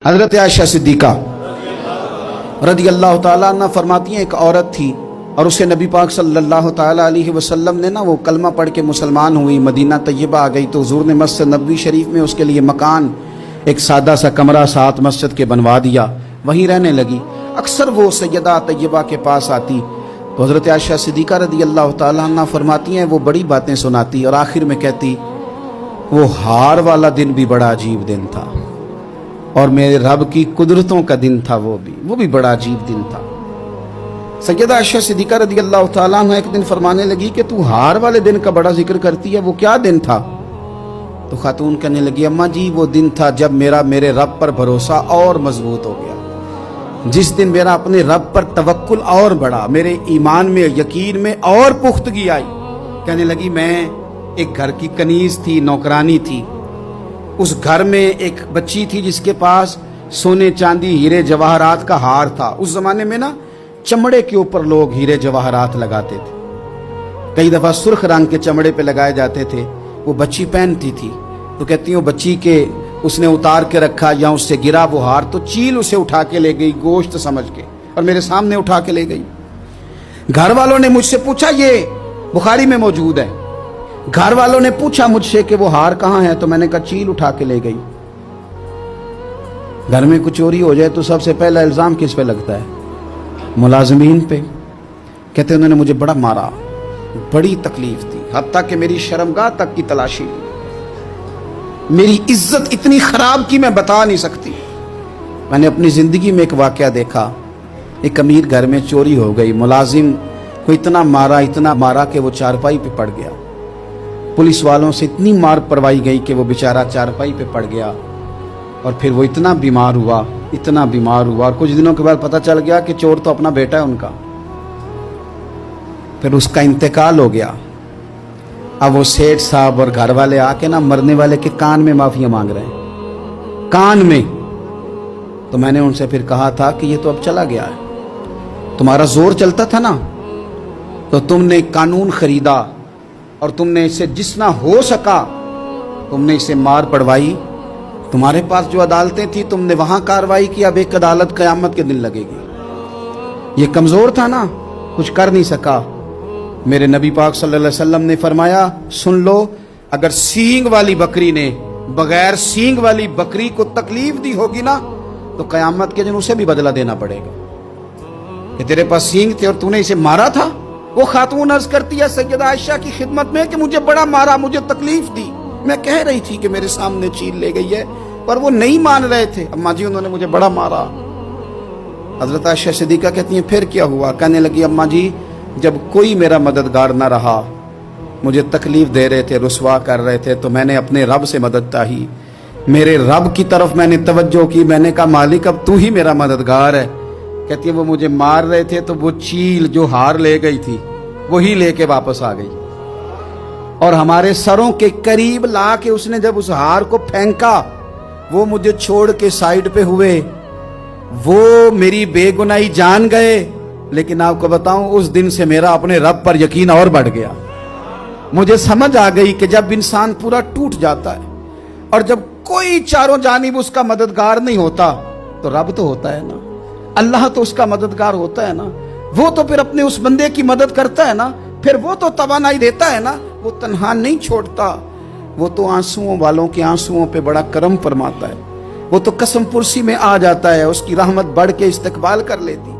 حضرت عائشہ صدیقہ رضی اللہ تعالیٰ عنہ فرماتی ہیں ایک عورت تھی اور اسے نبی پاک صلی اللہ تعالیٰ علیہ وسلم نے وہ کلمہ پڑھ کے مسلمان ہوئی، مدینہ طیبہ آ گئی تو حضور نے مسجد نبوی شریف میں اس کے لیے مکان ایک سادہ سا کمرہ ساتھ مسجد کے بنوا دیا، وہیں رہنے لگی۔ اکثر وہ سیدہ طیبہ کے پاس آتی تو حضرت عائشہ صدیقہ رضی اللہ تعالیٰ عنہ فرماتی ہیں وہ بڑی باتیں سناتی اور آخر میں کہتی وہ ہار والا دن بھی بڑا عجیب دن تھا اور میرے رب کی قدرتوں کا دن تھا، وہ بھی بڑا عجیب دن تھا۔ سیدہ عائشہ صدیقہ رضی اللہ تعالیٰ عنہ ایک دن فرمانے لگی کہ تو ہار والے دن کا بڑا ذکر کرتی ہے، وہ کیا دن تھا؟ تو خاتون کہنے لگی اماں جی وہ دن تھا جب میرے رب پر بھروسہ اور مضبوط ہو گیا، جس دن میرا اپنے رب پر توکل اور بڑھا، میرے ایمان میں یقین میں اور پختگی آئی۔ کہنے لگی میں ایک گھر کی کنیز تھی، نوکرانی تھی، اس گھر میں ایک بچی تھی جس کے پاس سونے چاندی ہیرے جواہرات کا ہار تھا۔ اس زمانے میں چمڑے کے اوپر لوگ ہیرے جواہرات لگاتے تھے، کئی دفعہ سرخ رنگ کے چمڑے پہ لگائے جاتے تھے، وہ بچی پہنتی تھی تو کہتی ہوں بچی کے اس نے اتار کے رکھا یا اس سے گرا وہ ہار تو چیل اسے اٹھا کے لے گئی گوشت سمجھ کے اور میرے سامنے اٹھا کے لے گئی۔ گھر والوں نے مجھ سے پوچھا، یہ بخاری میں موجود ہے، گھر والوں نے پوچھا مجھ سے کہ وہ ہار کہاں ہے تو میں نے کہا چیل اٹھا کے لے گئی۔ گھر میں کچھ چوری ہو جائے تو سب سے پہلا الزام کس پہ لگتا ہے؟ ملازمین پہ۔ کہتے انہوں نے مجھے بڑا مارا، بڑی تکلیف تھی، حتیٰ کہ میری شرمگاہ تک کی تلاشی لی، میری عزت اتنی خراب کی میں بتا نہیں سکتی۔ میں نے اپنی زندگی میں ایک واقعہ دیکھا، ایک امیر گھر میں چوری ہو گئی، ملازم کو اتنا مارا کہ وہ چارپائی پہ پڑ گیا، پولیس والوں سے اتنی مار پروائی گئی کہ وہ بیچارہ چارپائی پہ پڑ گیا اور پھر وہ اتنا بیمار ہوا اور کچھ دنوں کے بعد پتہ چل گیا کہ چور تو اپنا بیٹا ہے ان کا، پھر اس کا انتقال ہو گیا۔ اب وہ سیٹھ صاحب اور گھر والے آ کے مرنے والے کے کان میں معافیاں مانگ رہے ہیں، کان میں۔ تو میں نے ان سے پھر کہا تھا کہ یہ تو اب چلا گیا ہے، تمہارا زور چلتا تھا نا تو تم نے قانون خریدا اور تم نے اسے جتنا ہو سکا تم نے اسے مار پڑوائی، تمہارے پاس جو عدالتیں تھی تم نے وہاں کاروائی کی، اب ایک عدالت قیامت کے دن لگے گی۔ یہ کمزور تھا نا، کچھ کر نہیں سکا۔ میرے نبی پاک صلی اللہ علیہ وسلم نے فرمایا سن لو، اگر سینگ والی بکری نے بغیر سینگ والی بکری کو تکلیف دی ہوگی نا تو قیامت کے دن اسے بھی بدلہ دینا پڑے گا کہ تیرے پاس سینگ تھے اور تو نے اسے مارا تھا۔ وہ خاتون عرض کرتی ہے سیدہ عائشہ کی خدمت میں کہ مجھے بڑا مارا، مجھے تکلیف دی، میں کہہ رہی تھی کہ میرے سامنے چیل لے گئی ہے پر وہ نہیں مان رہے تھے، اماں جی انہوں نے مجھے بڑا مارا۔ حضرت عائشہ صدیقہ کہتی ہیں پھر کیا ہوا؟ کہنے لگی اماں جی جب کوئی میرا مددگار نہ رہا، مجھے تکلیف دے رہے تھے، رسوا کر رہے تھے، تو میں نے اپنے رب سے مدد چاہی، میرے رب کی طرف میں نے توجہ کی، میں نے کہا مالک اب تو ہی میرا مددگار ہے۔ کہتی ہے وہ مجھے مار رہے تھے تو وہ چیل جو ہار لے گئی تھی وہی لے کے واپس آ گئی اور ہمارے سروں کے قریب لا کے اس نے جب اس ہار کو پھینکا وہ مجھے چھوڑ کے سائیڈ پہ ہوئے، وہ میری بے گناہی جان گئے، لیکن آپ کو بتاؤں اس دن سے میرا اپنے رب پر یقین اور بڑھ گیا۔ مجھے سمجھ آ گئی کہ جب انسان پورا ٹوٹ جاتا ہے اور جب کوئی چاروں جانب اس کا مددگار نہیں ہوتا تو رب تو ہوتا ہے نا، اللہ تو اس کا مددگار ہوتا ہے نا، وہ تو پھر اپنے اس بندے کی مدد کرتا ہے نا، پھر وہ تو توانائی دیتا ہے نا، وہ تنہا نہیں چھوڑتا، وہ تو آنسوؤں والوں کے آنسوؤں پہ بڑا کرم فرماتا ہے، وہ تو قسم پرسی میں آ جاتا ہے، اس کی رحمت بڑھ کے استقبال کر لیتی۔